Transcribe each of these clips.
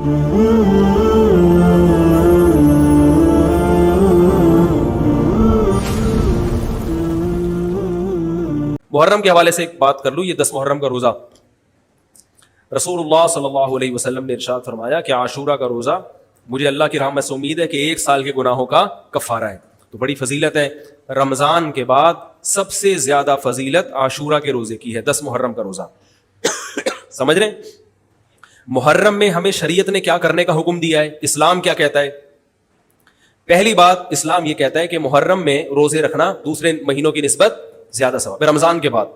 محرم کے حوالے سے ایک بات کر لوں. یہ 10 محرم کا روزہ, رسول اللہ صلی اللہ علیہ وسلم نے ارشاد فرمایا کہ عاشورہ کا روزہ مجھے اللہ کی رحمت سے امید ہے کہ 1 سال کے گناہوں کا کفارہ ہے. تو بڑی فضیلت ہے. رمضان کے بعد سب سے زیادہ فضیلت عاشورہ کے روزے کی ہے, 10 محرم کا روزہ. سمجھ رہے ہیں؟ محرم میں ہمیں شریعت نے کیا کرنے کا حکم دیا ہے, اسلام کیا کہتا ہے؟ پہلی بات, اسلام یہ کہتا ہے کہ محرم میں روزے رکھنا دوسرے مہینوں کی نسبت زیادہ ثواب ہے. رمضان کے بعد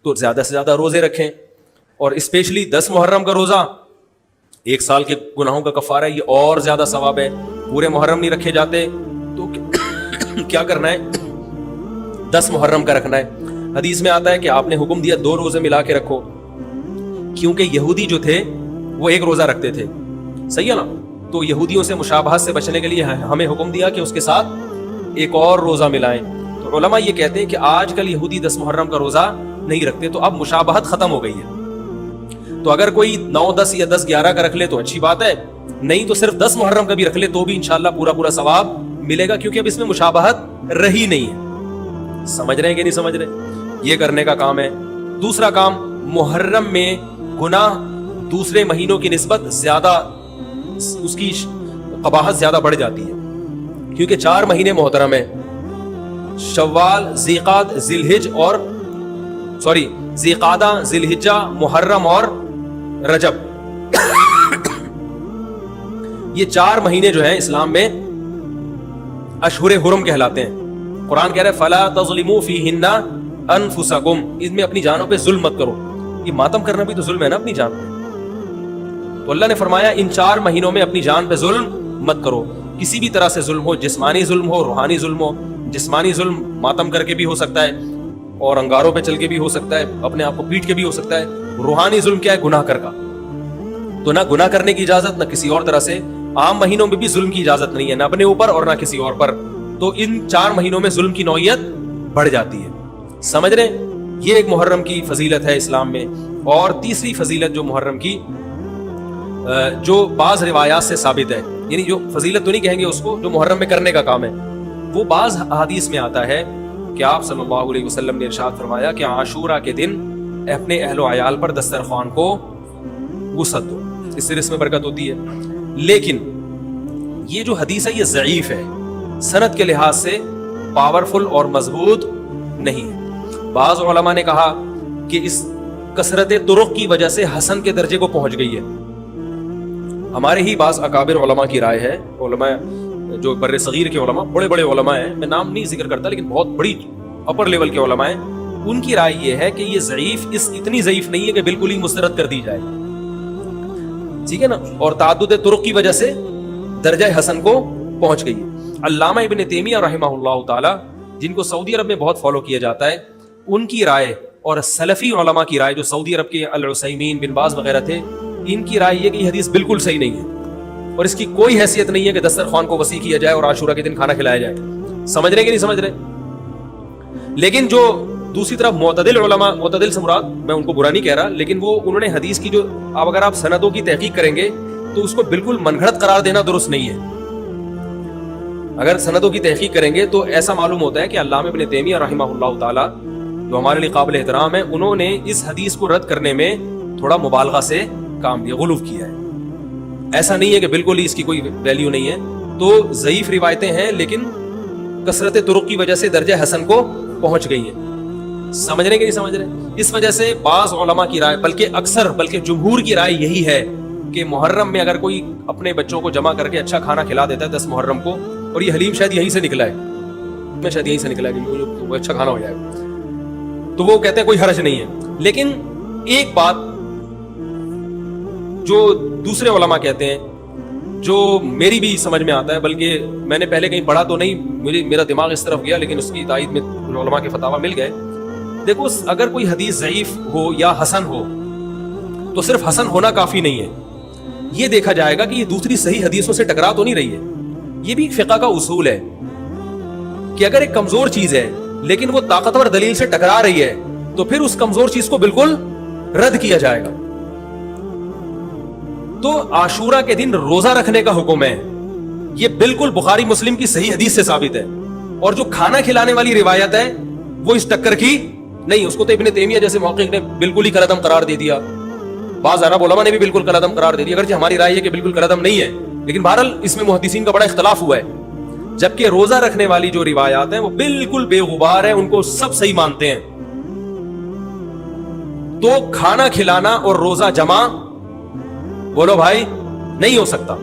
تو زیادہ سے زیادہ روزے رکھیں, اور اسپیشلی 10 محرم کا روزہ 1 سال کے گناہوں کا کفارہ ہے, یہ اور زیادہ ثواب ہے. پورے محرم نہیں رکھے جاتے تو کیا کرنا ہے, 10 محرم کا رکھنا ہے. حدیث میں آتا ہے کہ آپ نے حکم دیا 2 روزے ملا کے رکھو, کیونکہ یہودی جو تھے وہ 1 روزہ رکھتے تھے, صحیح ہے نا. تو یہودیوں سے مشابہت سے بچنے کے لیے ہمیں حکم دیا کہ اس کے ساتھ 1 اور روزہ ملائیں. تو علماء یہ کہتے ہیں کہ آج کل یہودی 10 محرم کا روزہ نہیں رکھتے, تو اب مشابہت ختم ہو گئی ہے. تو اگر کوئی 9, 10 یا 10, 11 کا رکھ لے تو اچھی بات ہے, نہیں تو صرف 10 محرم کا بھی رکھ لے تو بھی انشاءاللہ پورا ثواب ملے گا, کیونکہ اب اس میں مشابہت رہی نہیں ہے. سمجھ رہے ہیں کہ نہیں سمجھ رہے؟ یہ کرنے کا کام ہے. دوسرا کام, محرم میں گناہ دوسرے مہینوں کی نسبت زیادہ, اس کی قباحت زیادہ بڑھ جاتی ہے, کیونکہ 4 مہینے محترم ہیں, شوال, ذیقعدہ, ذیقعدہ, ذی الحجہ, محرم اور رجب. یہ 4 مہینے جو ہیں اسلام میں اشہر حرم کہلاتے ہیں. قرآن کہہ رہا ہے فَلَا تَظْلِمُوا فِيهِنَّ أَنفُسَكُمْ, ان میں اپنی جانوں پہ ظلم مت کرو. یہ ماتم کرنا بھی تو ظلم ہے نا اپنی جان پہ. تو اللہ نے فرمایا ان 4 مہینوں میں اپنی جان پہ ظلم مت کرو. کسی بھی طرح سے ظلم ہو, جسمانی ظلم ہو, روحانی ظلم ہو. جسمانی ظلم ماتم کر کے بھی ہو سکتا ہے, اور انگاروں پہ چل کے بھی ہو سکتا ہے, اپنے آپ کو پیٹ کے بھی ہو سکتا ہے. روحانی ظلم کیا ہے؟ گناہ کر کا. تو نہ گناہ کرنے کی اجازت, نہ کسی اور طرح سے. عام مہینوں میں بھی ظلم کی اجازت نہیں ہے, نہ اپنے اوپر اور نہ کسی اور پر. تو ان 4 مہینوں میں ظلم کی نوعیت بڑھ جاتی ہے. سمجھ رہے ہیں؟ یہ ایک محرم کی فضیلت ہے اسلام میں. اور تیسری فضیلت جو محرم کی, جو بعض روایات سے ثابت ہے, یعنی جو فضیلت تو نہیں کہیں گے اس کو, جو محرم میں کرنے کا کام ہے, وہ بعض حدیث میں آتا ہے کہ آپ صلی اللہ علیہ وسلم نے ارشاد فرمایا کہ عاشورہ کے دن اپنے اہل و عیال پر دسترخوان کو وسعت دو, اس سے رزق میں برکت ہوتی ہے. لیکن یہ جو حدیث ہے یہ ضعیف ہے, سند کے لحاظ سے پاورفل اور مضبوط نہیں ہے. بعض علماء نے کہا کہ اس کثرت طرق کی وجہ سے حسن کے درجے کو پہنچ گئی ہے. ہمارے ہی بعض اکابر علماء کی رائے ہے, علماء جو بر صغیر کے علماء, بڑے بڑے علماء ہیں, میں نام نہیں ذکر کرتا لیکن بہت بڑی اپر لیول کے علماء ہیں, ان کی رائے یہ ہے کہ یہ ضعیف, اتنی ضعیف نہیں ہے کہ بالکل ہی مسترد کر دی جائے, ٹھیک ہے نا. اور تعدد طرق کی وجہ سے درجہ حسن کو پہنچ گئی ہے. علامہ ابن تیمیہ رحمہ اللہ تعالی, جن کو سعودی عرب میں بہت فالو کیا جاتا ہے, ان کی رائے اور سلفی علماء کی رائے, جو سعودی عرب کے العثیمین, بن باز وغیرہ تھے, ان کی رائے یہ کہ یہ حدیث بالکل صحیح نہیں ہے, اور اس کی کوئی حیثیت نہیں ہے کہ دسترخوان کو وسیع کیا جائے اور عاشورہ کے دن کھانا کھلایا جائے. سمجھ رہے کہ نہیں سمجھ رہے؟ لیکن جو دوسری طرف معتدل علماء, معتدل سے مراد میں ان کو برا نہیں کہہ رہا, لیکن وہ انہوں نے حدیث کی جو, اب اگر آپ سندوں کی تحقیق کریں گے تو اس کو بالکل من گھڑت قرار دینا درست نہیں ہے. اگر سندوں کی تحقیق کریں گے تو ایسا معلوم ہوتا ہے کہ علامہ ابن تیمیہ رحمہ اللہ تعالی, جو ہمارے لیے قابل احترام ہے, انہوں نے اس حدیث کو رد کرنے میں تھوڑا مبالغہ سے کام لیا, غلو کیا ہے. ایسا نہیں ہے کہ بالکل ہی اس کی کوئی ویلیو نہیں ہے. تو ضعیف روایتیں ہیں لیکن کثرت طرق کی وجہ سے درجہ حسن کو پہنچ گئی ہیں. سمجھ رہے کہ نہیں سمجھ رہے؟ اس وجہ سے بعض علماء کی رائے, بلکہ جمہور کی رائے یہی ہے کہ محرم میں اگر کوئی اپنے بچوں کو جمع کر کے اچھا کھانا کھلا دیتا ہے 10 محرم کو, اور یہ حلیم شاید یہیں سے نکلا ہے, کہ اچھا کھانا ہو جائے, تو وہ کہتے ہیں کوئی حرج نہیں ہے. لیکن ایک بات جو دوسرے علماء کہتے ہیں, جو میری بھی سمجھ میں آتا ہے, بلکہ میں نے پہلے کہیں پڑھا تو نہیں, میرا دماغ اس طرف گیا, لیکن اس کی تائید میں علماء کے فتاوی مل گئے. دیکھو, اگر کوئی حدیث ضعیف ہو یا حسن ہو تو صرف حسن ہونا کافی نہیں ہے, یہ دیکھا جائے گا کہ یہ دوسری صحیح حدیثوں سے ٹکرا تو نہیں رہی ہے. یہ بھی فقہ کا اصول ہے کہ اگر ایک کمزور چیز ہے لیکن وہ طاقتور دلیل سے ٹکرا رہی ہے تو پھر اس کمزور چیز کو بالکل رد کیا جائے گا. تو عاشورہ کے دن روزہ رکھنے کا حکم ہے. یہ بالکل بخاری مسلم کی صحیح حدیث سے ثابت ہے. اور جو کھانا کھلانے والی روایت ہے وہ اس ٹکر کی نہیں. اس کو تو ابن تیمیہ جیسے محقق نے بالکل ہی کالعدم قرار دے دیا, بعض عرب علماء نے بھی بالکل کالعدم قرار دے دیا, اگرچہ ہماری رائے ہے کہ بالکل کالعدم نہیں ہے, لیکن بہرحال اس میں محدثین کا بڑا اختلاف ہوا ہے. جبکہ روزہ رکھنے والی جو روایات ہیں وہ بالکل بے غبار ہیں, ان کو سب صحیح مانتے ہیں. تو کھانا کھلانا اور روزہ جمع بولو بھائی نہیں ہو سکتا,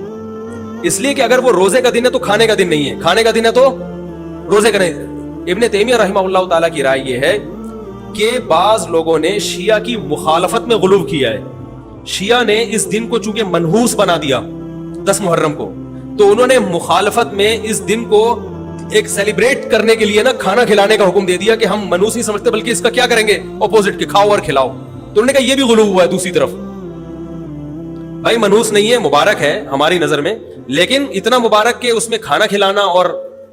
اس لیے کہ اگر وہ روزے کا دن ہے تو کھانے کا دن نہیں ہے, کھانے کا دن ہے تو روزے کا نہیں. ابن تیمیہ رحمہ اللہ تعالیٰ کی رائے یہ ہے کہ بعض لوگوں نے شیعہ کی مخالفت میں غلو کیا ہے. شیعہ نے اس دن کو چونکہ منحوس بنا دیا 10 محرم کو, تو انہوں نے مخالفت میں اس دن کو ایک سیلیبریٹ کرنے کے لیے نا کھانا کھلانے کا حکم دے دیا کہ ہم منحوس نہیں سمجھتے بلکہ اس کا کیا کریں گے اپوزٹ کے کھاؤ اور کھلاؤ. تو انہوں نے کہا یہ بھی غلو ہوا ہے. دوسری طرف بھائی منحوس نہیں ہے, مبارک ہے ہماری نظر میں, لیکن اتنا مبارک کہ اس میں کھانا کھلانا اور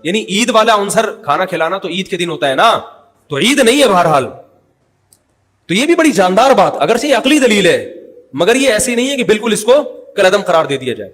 یعنی عید والا عنصر کھانا کھلانا تو عید کے دن ہوتا ہے نا, تو عید نہیں ہے بہرحال. تو یہ بھی بڑی جاندار بات, اگرچہ یہ عقلی دلیل ہے مگر یہ ایسی نہیں ہے کہ بالکل اس کو کالعدم قرار دے دیا جائے.